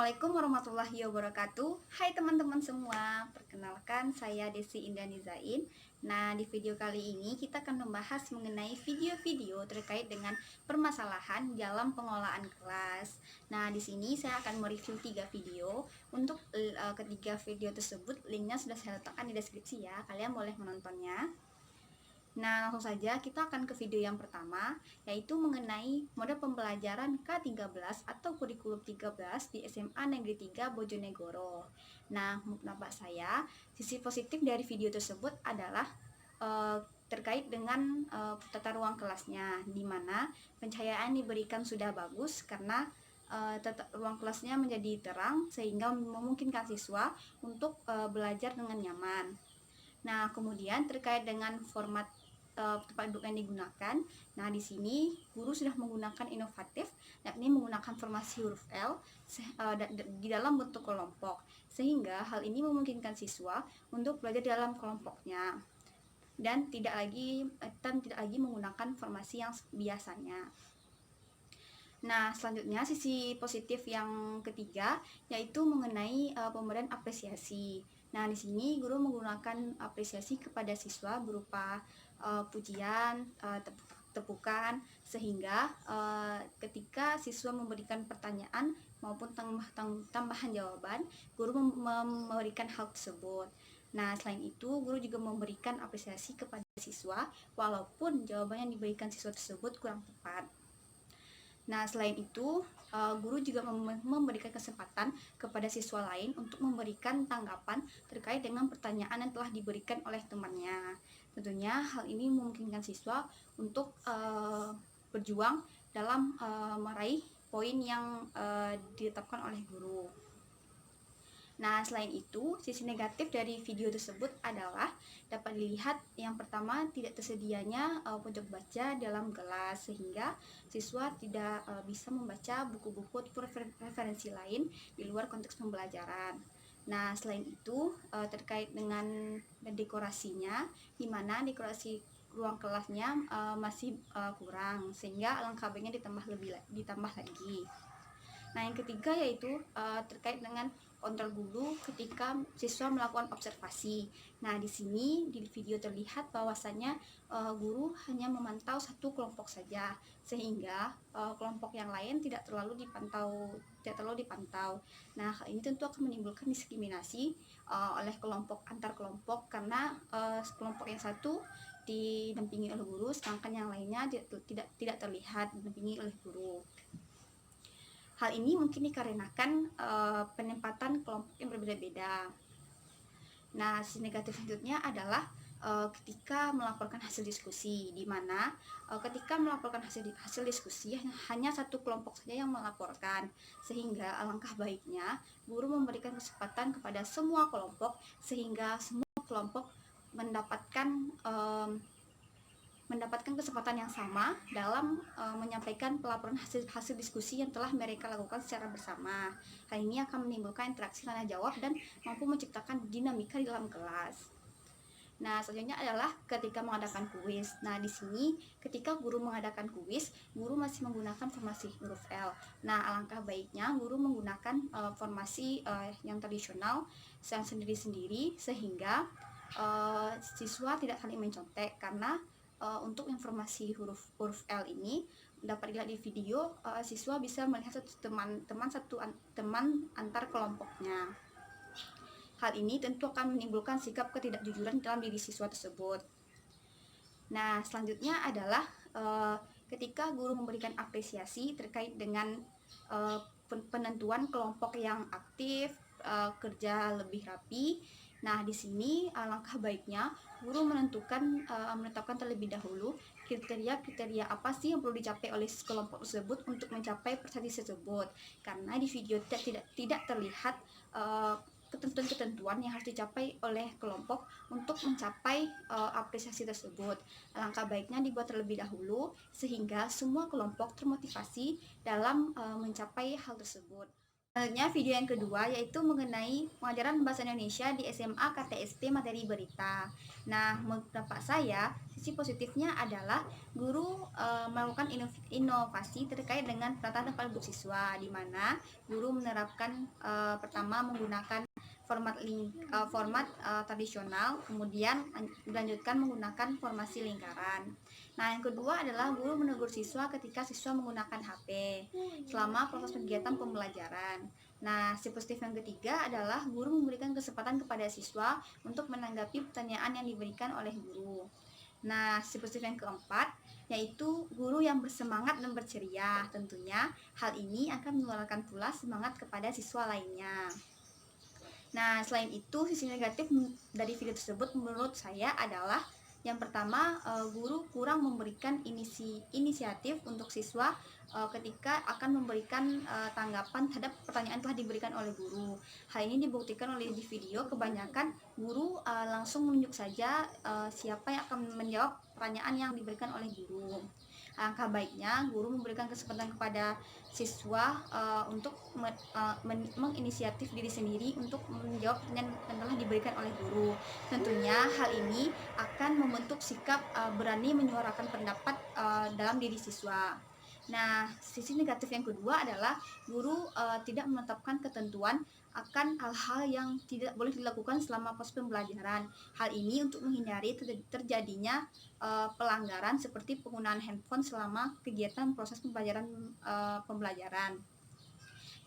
Assalamualaikum warahmatullahi wabarakatuh. Hai teman-teman semua, perkenalkan saya Desi Indah Nizain. Nah, di video kali ini kita akan membahas mengenai video-video terkait dengan permasalahan dalam pengelolaan kelas. Nah, di sini saya akan mereview 3 video. Untuk ketiga video tersebut, linknya sudah saya letakkan di deskripsi ya. Kalian boleh menontonnya. Nah, langsung saja kita akan ke video yang pertama, yaitu mengenai mode pembelajaran K13 atau kurikulum 13 di SMA Negeri 3 Bojonegoro. Nah, menurut pendapat saya, sisi positif dari video tersebut adalah terkait dengan tata ruang kelasnya, di mana pencahayaan diberikan sudah bagus karena tata ruang kelasnya menjadi terang sehingga memungkinkan siswa untuk belajar dengan nyaman. Nah, kemudian terkait dengan format tempat duduk yang digunakan. Nah, di sini guru sudah menggunakan inovatif, yakni menggunakan formasi huruf L di dalam bentuk kelompok, sehingga hal ini memungkinkan siswa untuk belajar dalam kelompoknya dan tidak lagi menggunakan formasi yang biasanya. Nah, selanjutnya sisi positif yang ketiga yaitu mengenai pemberian apresiasi. Nah, di sini guru menggunakan apresiasi kepada siswa berupa pujian, tepukan, sehingga ketika siswa memberikan pertanyaan maupun tambahan jawaban, guru memberikan hal tersebut. Nah, selain itu, guru juga memberikan apresiasi kepada siswa walaupun jawaban yang diberikan siswa tersebut kurang tepat. Nah, selain itu, guru juga memberikan kesempatan kepada siswa lain untuk memberikan tanggapan terkait dengan pertanyaan yang telah diberikan oleh temannya. Tentunya hal ini memungkinkan siswa untuk berjuang dalam meraih poin yang ditetapkan oleh guru. Nah, selain itu, sisi negatif dari video tersebut adalah dapat dilihat yang pertama tidak tersedianya pojok baca dalam kelas, sehingga siswa tidak bisa membaca buku-buku referensi lain di luar konteks pembelajaran. Nah, selain itu terkait dengan dekorasinya, di mana dekorasi ruang kelasnya masih kurang, sehingga alangkah baiknya ditambah lagi. Nah, yang ketiga yaitu terkait dengan kontrol guru ketika siswa melakukan observasi. Nah, di sini di video terlihat bahwasannya guru hanya memantau satu kelompok saja, sehingga kelompok yang lain tidak terlalu dipantau. Nah, hal ini tentu akan menimbulkan diskriminasi oleh antar kelompok karena kelompok yang satu didampingi oleh guru, sedangkan yang lainnya tidak terlihat didampingi oleh guru. Hal ini mungkin dikarenakan penempatan kelompok yang berbeda-beda. Nah, sisi negatif selanjutnya adalah ketika melaporkan hasil diskusi, di mana ketika melaporkan hasil diskusi hanya satu kelompok saja yang melaporkan, sehingga alangkah baiknya guru memberikan kesempatan kepada semua kelompok sehingga semua kelompok mendapatkan kesempatan yang sama dalam menyampaikan pelaporan hasil diskusi yang telah mereka lakukan secara bersama. Hal ini akan menimbulkan interaksi tanya jawab dan mampu menciptakan dinamika di dalam kelas. Nah, selanjutnya adalah ketika mengadakan kuis. Nah, di sini ketika guru mengadakan kuis, guru masih menggunakan formasi huruf L. Nah, alangkah baiknya guru menggunakan formasi yang tradisional yang sendiri-sendiri, sehingga siswa tidak saling mencontek, karena untuk informasi huruf L ini dapat dilihat di video, siswa bisa melihat teman antar kelompoknya. Hal ini tentu akan menimbulkan sikap ketidakjujuran dalam diri siswa tersebut. Nah, selanjutnya adalah ketika guru memberikan apresiasi terkait dengan penentuan kelompok yang aktif, kerja lebih rapi. Nah, di sini alangkah baiknya guru menetapkan terlebih dahulu kriteria-kriteria apa sih yang perlu dicapai oleh kelompok tersebut untuk mencapai prestasi tersebut. Karena di video tidak terlihat ketentuan-ketentuan yang harus dicapai oleh kelompok untuk mencapai apresiasi tersebut. Alangkah baiknya dibuat terlebih dahulu sehingga semua kelompok termotivasi dalam mencapai hal tersebut. Selanjutnya video yang kedua yaitu mengenai pengajaran bahasa Indonesia di SMA KTSP materi berita. Nah, menurut pendapat saya, sisi positifnya adalah guru melakukan inovasi terkait dengan penataan tempat duduk siswa, di mana guru menerapkan pertama menggunakan format tradisional, kemudian dilanjutkan menggunakan formasi lingkaran. Nah, yang kedua adalah guru menegur siswa ketika siswa menggunakan HP selama proses kegiatan pembelajaran. Nah, si positif yang ketiga adalah guru memberikan kesempatan kepada siswa untuk menanggapi pertanyaan yang diberikan oleh guru. Nah, si positif yang keempat yaitu guru yang bersemangat dan berceria. Tentunya hal ini akan menularkan pula semangat kepada siswa lainnya. Nah, selain itu, sisi negatif dari video tersebut menurut saya adalah yang pertama, guru kurang memberikan inisiatif untuk siswa ketika akan memberikan tanggapan terhadap pertanyaan telah diberikan oleh guru. Hal ini dibuktikan oleh di video, kebanyakan guru langsung menunjuk saja siapa yang akan menjawab pertanyaan yang diberikan oleh guru. Alangkah baiknya guru memberikan kesempatan kepada siswa untuk menginisiatif diri sendiri untuk menjawab pertanyaan yang telah diberikan oleh guru. Tentunya hal ini akan membentuk sikap berani menyuarakan pendapat dalam diri siswa. Nah, sisi negatif yang kedua adalah guru tidak menetapkan ketentuan akan hal-hal yang tidak boleh dilakukan selama proses pembelajaran. Hal ini untuk menghindari terjadinya pelanggaran seperti penggunaan handphone selama kegiatan proses pembelajaran.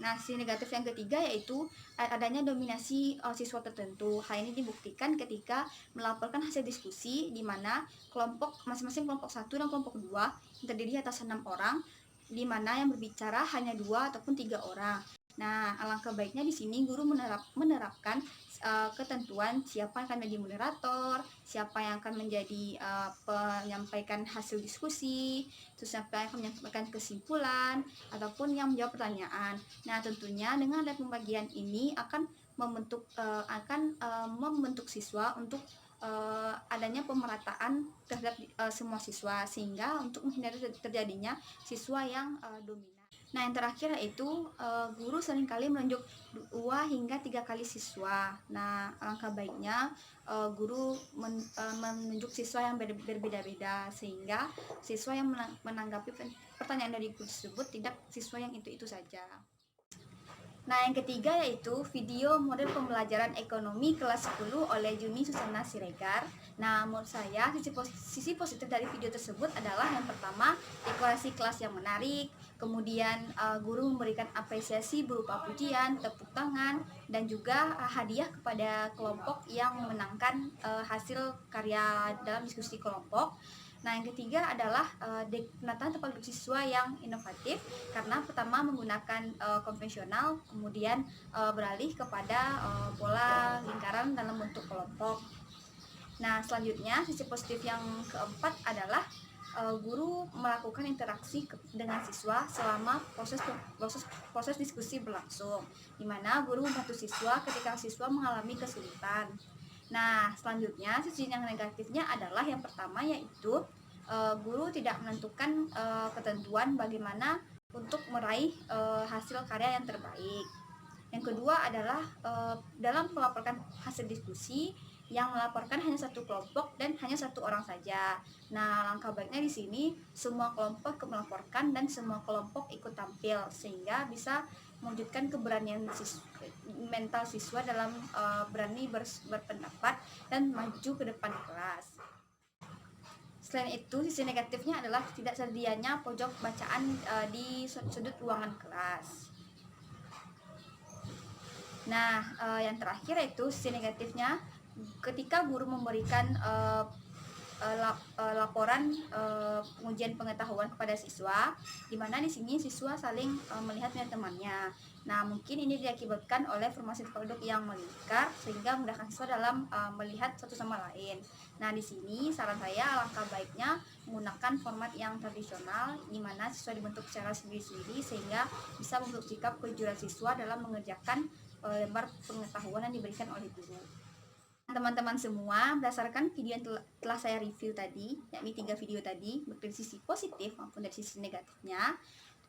Nah, sisi negatif yang ketiga yaitu adanya dominasi siswa tertentu. Hal ini dibuktikan ketika melaporkan hasil diskusi di mana masing-masing kelompok 1 dan kelompok 2 terdiri atas 6 orang, di mana yang berbicara hanya 2 ataupun 3 orang. Nah, alangkah baiknya di sini guru menerapkan ketentuan siapa yang akan menjadi moderator, siapa yang akan menjadi penyampaikan hasil diskusi, terus siapa yang akan menyampaikan kesimpulan ataupun yang menjawab pertanyaan. Nah, tentunya dengan ada pembagian ini akan membentuk siswa untuk adanya pemerataan terhadap semua siswa, sehingga untuk menghindari terjadinya siswa yang dominan. Nah, yang terakhir yaitu guru seringkali menunjuk 2 hingga 3 kali siswa. Nah, alangkah baiknya guru menunjuk siswa yang berbeda-beda, sehingga siswa yang menanggapi pertanyaan dari guru tersebut tidak siswa yang itu-itu saja. Nah, yang ketiga yaitu video model pembelajaran ekonomi kelas 10 oleh Juni Susana Siregar. Nah, menurut saya sisi positif dari video tersebut adalah yang pertama, dekorasi kelas yang menarik, kemudian guru memberikan apresiasi berupa pujian, tepuk tangan, dan juga hadiah kepada kelompok yang memenangkan hasil karya dalam diskusi kelompok. Nah, yang ketiga adalah penataan tempat duduk siswa yang inovatif, karena pertama menggunakan konvensional, kemudian beralih kepada pola lingkaran dalam bentuk kelompok. Nah, selanjutnya sisi positif yang keempat adalah guru melakukan interaksi dengan siswa selama proses diskusi berlangsung, di mana guru membantu siswa ketika siswa mengalami kesulitan. Nah, selanjutnya sisi yang negatifnya adalah yang pertama yaitu guru tidak menentukan ketentuan bagaimana untuk meraih hasil karya yang terbaik. Yang kedua adalah dalam melaporkan hasil diskusi, yang melaporkan hanya satu kelompok dan hanya satu orang saja. Nah, langkah baiknya di sini semua kelompok melaporkan dan semua kelompok ikut tampil, sehingga bisa mewujudkan keberanian mental siswa dalam berani berpendapat dan maju ke depan kelas. Selain itu, sisi negatifnya adalah tidak sedianya pojok bacaan di sudut ruangan kelas. Nah, yang terakhir itu sisi negatifnya ketika guru memberikan laporan pengujian pengetahuan kepada siswa, di mana di sini siswa saling melihat temannya. Nah, mungkin ini diakibatkan oleh formasi penduduk yang melingkar, sehingga memudahkan siswa dalam melihat satu sama lain. Nah, di sini saran saya alangkah baiknya menggunakan format yang tradisional, di mana siswa dibentuk secara sendiri-sendiri, sehingga bisa membentuk sikap kejujuran siswa dalam mengerjakan lembar pengetahuan yang diberikan oleh guru. Teman-teman semua, berdasarkan video yang telah saya review tadi, yakni 3 video tadi, dari sisi positif maupun dari sisi negatifnya,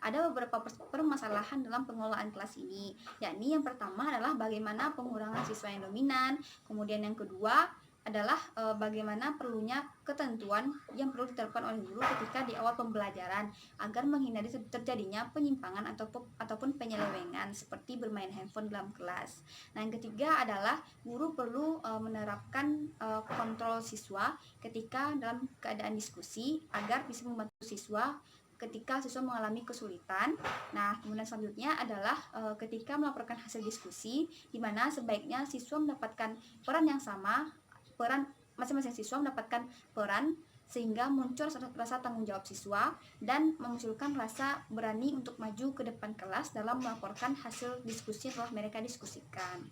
ada beberapa permasalahan dalam pengelolaan kelas ini, yakni yang pertama adalah bagaimana pengurangan siswa yang dominan, kemudian yang kedua adalah bagaimana perlunya ketentuan yang perlu diterapkan oleh guru ketika di awal pembelajaran agar menghindari terjadinya penyimpangan ataupun penyelewengan seperti bermain handphone dalam kelas. Nah, yang ketiga adalah guru perlu menerapkan kontrol siswa ketika dalam keadaan diskusi agar bisa membantu siswa ketika siswa mengalami kesulitan. Nah, kemudian selanjutnya adalah ketika melaporkan hasil diskusi, di mana sebaiknya siswa mendapatkan peran yang sama, masing-masing siswa mendapatkan peran sehingga muncul rasa tanggung jawab siswa dan memunculkan rasa berani untuk maju ke depan kelas dalam melaporkan hasil diskusi yang telah mereka diskusikan.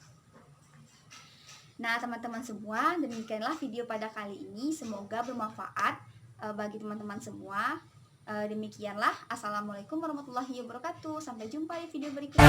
Nah, teman-teman semua, demikianlah video pada kali ini. Semoga bermanfaat bagi teman-teman semua. Demikianlah. Assalamualaikum warahmatullahi wabarakatuh. Sampai jumpa di video berikutnya.